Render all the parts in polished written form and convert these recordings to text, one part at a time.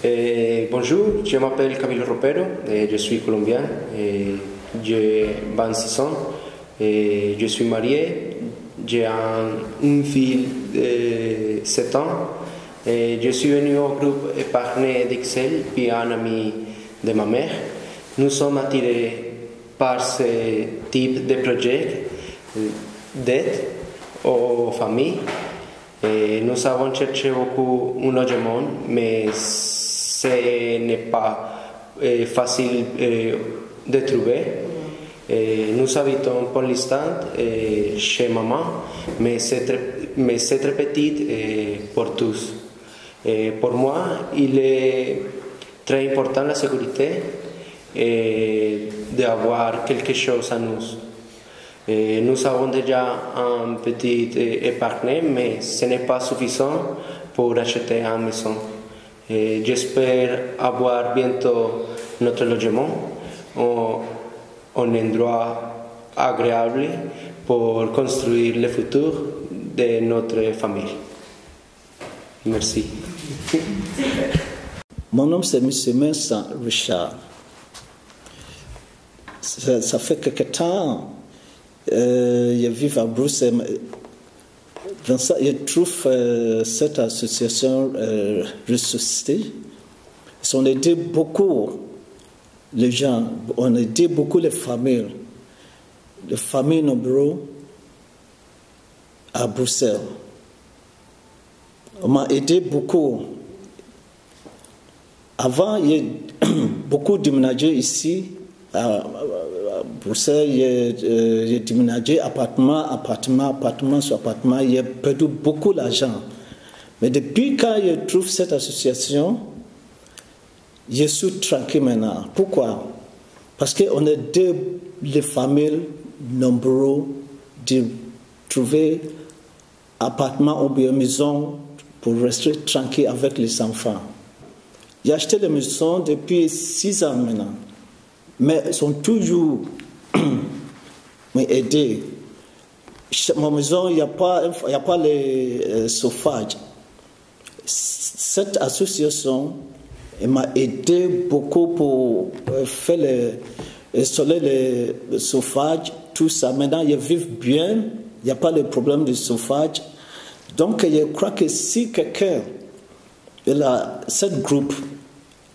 Bonjour, je m'appelle Camilo Ropero, je suis colombien, j'ai 26 ans, je suis marié, j'ai une fille de 7 ans, je suis venu au groupe Épargne d'Excel puis un ami de ma mère. Nous sommes attirés par ce type de projet d'aide aux familles. Nous avons cherché beaucoup un logement, mais ce n'est pas facile de trouver. Nous habitons pour l'instant chez maman, mais c'est très petit pour tous. Pour moi, il est très important la sécurité d'avoir quelque chose à nous. Nous avons déjà un petit épargne, mais ce n'est pas suffisant pour acheter une maison. J'espère avoir bientôt notre logement, un endroit agréable pour construire le futur de notre famille. Merci. Mon nom c'est M. Vincent Richard. Ça fait quelque temps. Je vis à Bruxelles. Dans ça, je trouve cette association ressuscitée. Ils ont aidé beaucoup les gens, on a aidé beaucoup les familles nombreuses à Bruxelles. On m'a aidé beaucoup. Avant, il y a beaucoup déménagé ici. À Bruxelles, j'ai déménagé appartement sur appartement, j'ai perdu beaucoup d'argent. Mais depuis quand je trouve cette association, je suis tranquille maintenant. Pourquoi? Parce qu'on aide les familles nombreuses de trouver appartement ou bien maison pour rester tranquille avec les enfants. J'ai acheté des maisons depuis 6 ans maintenant. Mais ils sont toujours aidés. Ma maison, il n'y a pas les chauffages. Cette association m'a aidé beaucoup pour faire installer le chauffage, tout ça. Maintenant, ils vivent bien, il n'y a pas de problème de chauffage. Donc, je crois que si quelqu'un, cette groupe,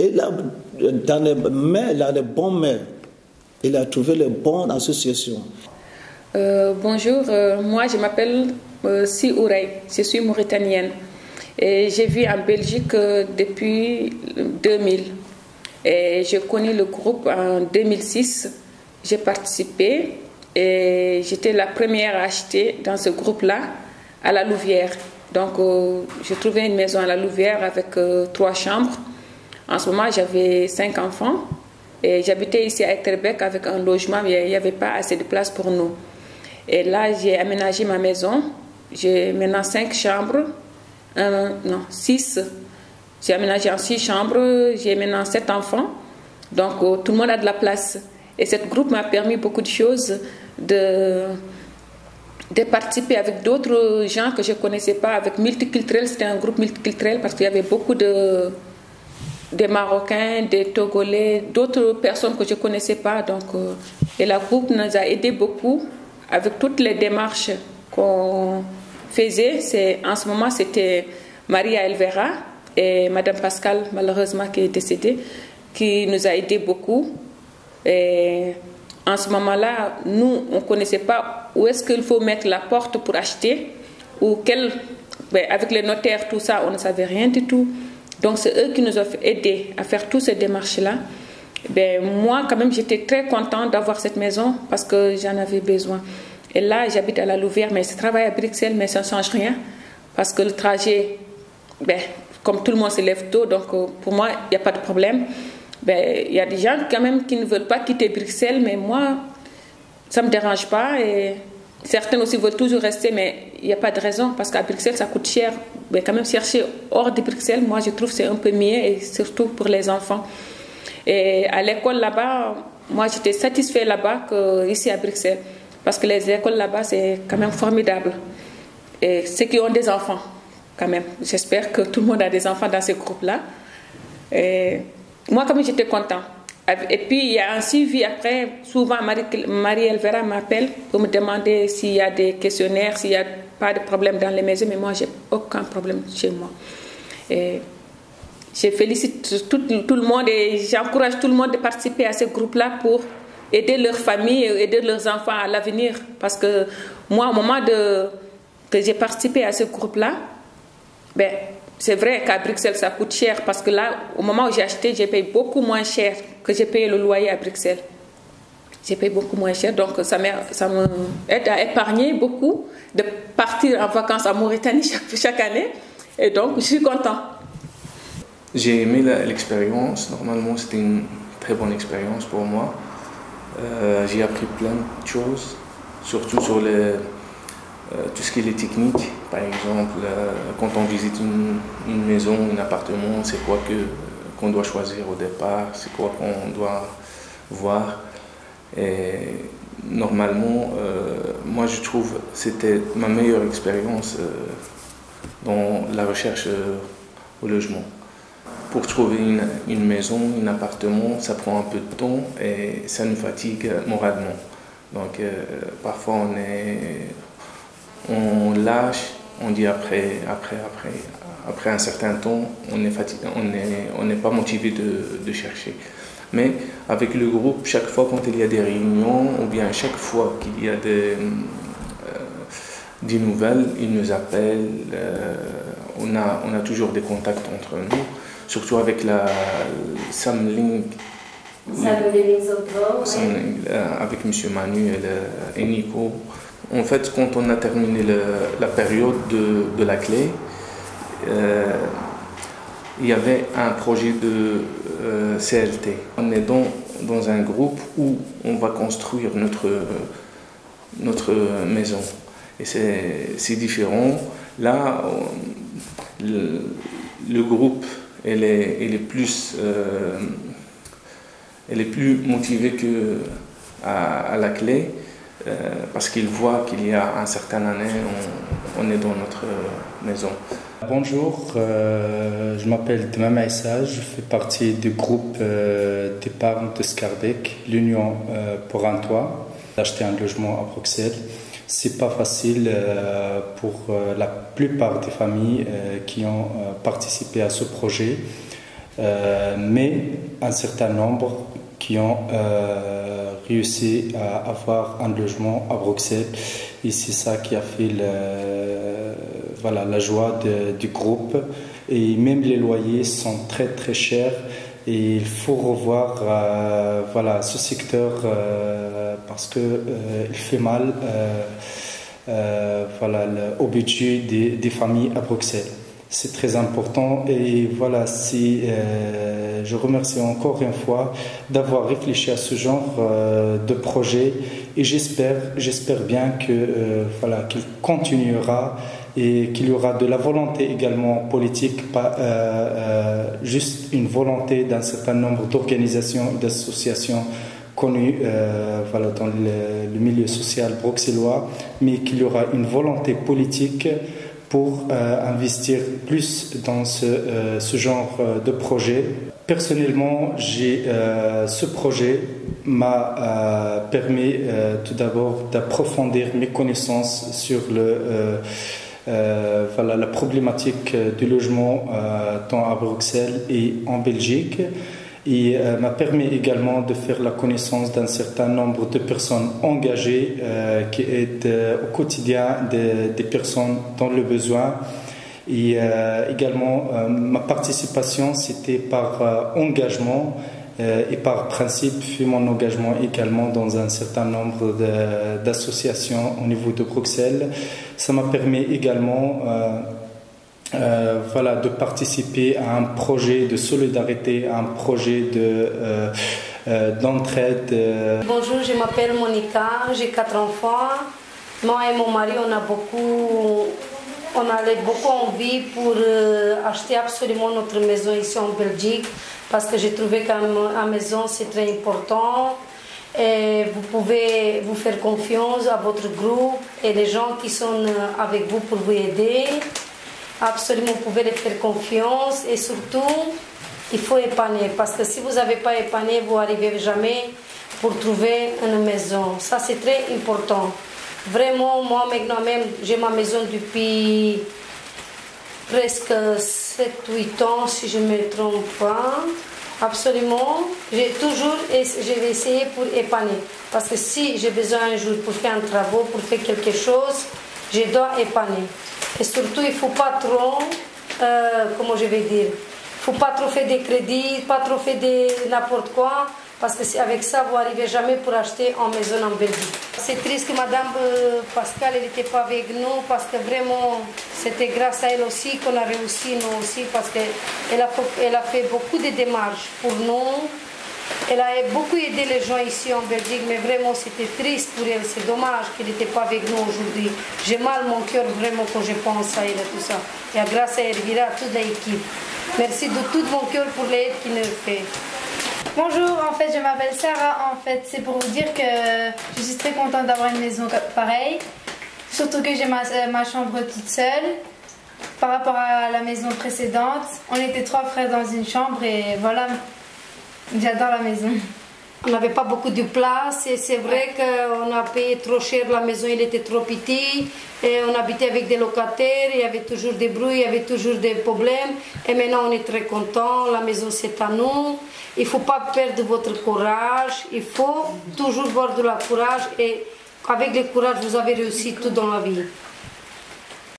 il a les bons mails, il a trouvé les bonnes associations. Bonjour, moi je m'appelle Si Ourey, je suis mauritanienne et j'ai vécu en Belgique depuis 2000. Et j'ai connu le groupe en 2006, j'ai participé et j'étais la première à acheter dans ce groupe-là à la Louvière. Donc j'ai trouvé une maison à la Louvière avec 3 chambres. En ce moment, j'avais 5 enfants et j'habitais ici à Etterbeek avec un logement, mais il n'y avait pas assez de place pour nous. Et là, j'ai aménagé ma maison. J'ai maintenant 5 chambres, 6. J'ai aménagé en 6 chambres, j'ai maintenant 7 enfants. Donc, tout le monde a de la place. Et ce groupe m'a permis beaucoup de choses, de participer avec d'autres gens que je ne connaissais pas, avec multiculturel. C'était un groupe multiculturel parce qu'il y avait beaucoup des Marocains, des Togolais, d'autres personnes que je ne connaissais pas. Donc, et la groupe nous a aidé beaucoup avec toutes les démarches qu'on faisait. En ce moment, c'était Maria Elvera et Madame Pascal, malheureusement, qui est décédée, qui nous a aidé beaucoup. Et en ce moment-là, nous, on ne connaissait pas où est-ce qu'il faut mettre la porte pour acheter, ou avec les notaires, tout ça, on ne savait rien du tout. Donc, c'est eux qui nous ont aidés à faire toutes ces démarches-là. Moi, quand même, j'étais très contente d'avoir cette maison parce que j'en avais besoin. Et là, j'habite à la Louvière, mais je travaille à Bruxelles, mais ça ne change rien. Parce que le trajet, comme tout le monde se lève tôt, donc pour moi, il n'y a pas de problème. Il y a des gens quand même qui ne veulent pas quitter Bruxelles, mais moi, ça ne me dérange pas. Et certains aussi veulent toujours rester, mais il n'y a pas de raison, parce qu'à Bruxelles, ça coûte cher. Mais quand même, chercher hors de Bruxelles, moi, je trouve que c'est un peu mieux, et surtout pour les enfants. Et à l'école là-bas, moi, j'étais satisfaite là-bas qu'ici à Bruxelles, parce que les écoles là-bas, c'est quand même formidable. Et ceux qui ont des enfants, quand même, j'espère que tout le monde a des enfants dans ce groupe-là. Et moi, comme j'étais content. Et puis, il y a un suivi après. Souvent, Marie-Elvera m'appelle pour me demander s'il y a des questionnaires, s'il n'y a pas de problème dans les maisons. Mais moi, je n'ai aucun problème chez moi. Et je félicite tout le monde et j'encourage tout le monde de participer à ce groupe-là pour aider leur famille, aider leurs enfants à l'avenir. Parce que moi, au moment que j'ai participé à ce groupe-là, ben, c'est vrai qu'à Bruxelles, ça coûte cher. Parce que là, au moment où j'ai acheté, j'ai payé beaucoup moins cher que j'ai payé le loyer à Bruxelles. J'ai payé beaucoup moins cher. Donc, ça m'aide à épargner beaucoup, de partir en vacances en Mauritanie chaque année. Et donc, je suis content. J'ai aimé l'expérience. Normalement, c'était une très bonne expérience pour moi. J'ai appris plein de choses, surtout sur tout ce qui est les techniques. Par exemple, quand on visite une maison, un appartement, c'est quoi qu'on doit choisir au départ, c'est quoi qu'on doit voir. Et normalement, moi je trouve que c'était ma meilleure expérience dans la recherche au logement. Pour trouver une maison, un appartement, ça prend un peu de temps et ça nous fatigue moralement. Donc parfois on lâche, on dit après un certain temps, on est fatigué, on n'est pas motivé de chercher. Mais avec le groupe, chaque fois quand il y a des réunions, ou bien chaque fois qu'il y a des nouvelles, ils nous appellent, on a toujours des contacts entre nous. Surtout avec la Samling, avec M. Manu et Nico. En fait, quand on a terminé la période de la clé, il y avait un projet de CLT. On est dans un groupe où on va construire notre maison. Et c'est différent. Là, le groupe elle est plus motivée qu'à la clé parce qu'il voit qu'il y a un certain année, on est dans notre maison. Bonjour, je m'appelle Temam Aïssa, je fais partie du groupe d'épargne de Scarbeck, l'Union pour un toit, d'acheter un logement à Bruxelles. C'est pas facile pour la plupart des familles qui ont participé à ce projet, mais un certain nombre qui ont réussi à avoir un logement à Bruxelles. Et c'est ça qui a fait la joie du groupe. Et même les loyers sont très très chers. Et il faut revoir ce secteur parce qu'il fait mal au budget des familles à Bruxelles. C'est très important et je remercie encore une fois d'avoir réfléchi à ce genre de projet et j'espère bien qu'il continuera et qu'il y aura de la volonté également politique, pas juste une volonté d'un certain nombre d'organisations et d'associations connues dans le milieu social bruxellois, mais qu'il y aura une volonté politique pour investir plus dans ce genre de projet. Personnellement, ce projet m'a permis tout d'abord d'approfondir mes connaissances sur la problématique du logement tant à Bruxelles et en Belgique. Et m'a permis également de faire la connaissance d'un certain nombre de personnes engagées qui aident au quotidien des personnes dans le besoin. Et également, ma participation, c'était par engagement et par principe, fut mon engagement également dans un certain nombre d'associations au niveau de Bruxelles. Ça m'a permis également de participer à un projet de solidarité, à un projet d'entraide. Bonjour, je m'appelle Monica, j'ai 4 enfants. Moi et mon mari, on avait beaucoup envie pour acheter absolument notre maison ici en Belgique parce que j'ai trouvé qu'à la maison c'est très important. Et vous pouvez vous faire confiance à votre groupe et les gens qui sont avec vous pour vous aider. Absolument, vous pouvez les faire confiance et surtout, il faut épaner. Parce que si vous n'avez pas épané, vous n'arrivez jamais pour trouver une maison. Ça, c'est très important. Vraiment, moi maintenant même, j'ai ma maison depuis presque 7-8 ans, si je ne me trompe pas. Absolument. Je vais essayer pour épaner. Parce que si j'ai besoin un jour pour faire un travail, pour faire quelque chose, je dois épaner. Et surtout, il ne faut pas trop, comment je vais dire, il ne faut pas trop faire des crédits, pas trop faire n'importe quoi. Parce que avec ça, vous n'arrivez jamais pour acheter en maison en Belgique. C'est triste que Madame Pascal n'était pas avec nous parce que vraiment, c'était grâce à elle aussi qu'on a réussi, nous aussi, parce qu'elle a fait beaucoup de démarches pour nous. Elle a beaucoup aidé les gens ici en Belgique, mais vraiment, c'était triste pour elle. C'est dommage qu'elle n'était pas avec nous aujourd'hui. J'ai mal mon cœur vraiment quand je pense à elle et tout ça. Et grâce à Elvira, à toute l'équipe. Merci de tout mon cœur pour l'aide qu'il nous fait. Bonjour, en fait je m'appelle Sarah, en fait c'est pour vous dire que je suis très contente d'avoir une maison pareille, surtout que j'ai ma chambre toute seule. Par rapport à la maison précédente, on était 3 frères dans une chambre et voilà, j'adore la maison. On n'avait pas beaucoup de place et c'est vrai qu'on a payé trop cher, la maison il était trop petit et on habitait avec des locataires, il y avait toujours des bruits, il y avait toujours des problèmes et maintenant on est très content, la maison c'est à nous. Il ne faut pas perdre votre courage, il faut toujours avoir de la courage et avec le courage vous avez réussi tout dans la vie.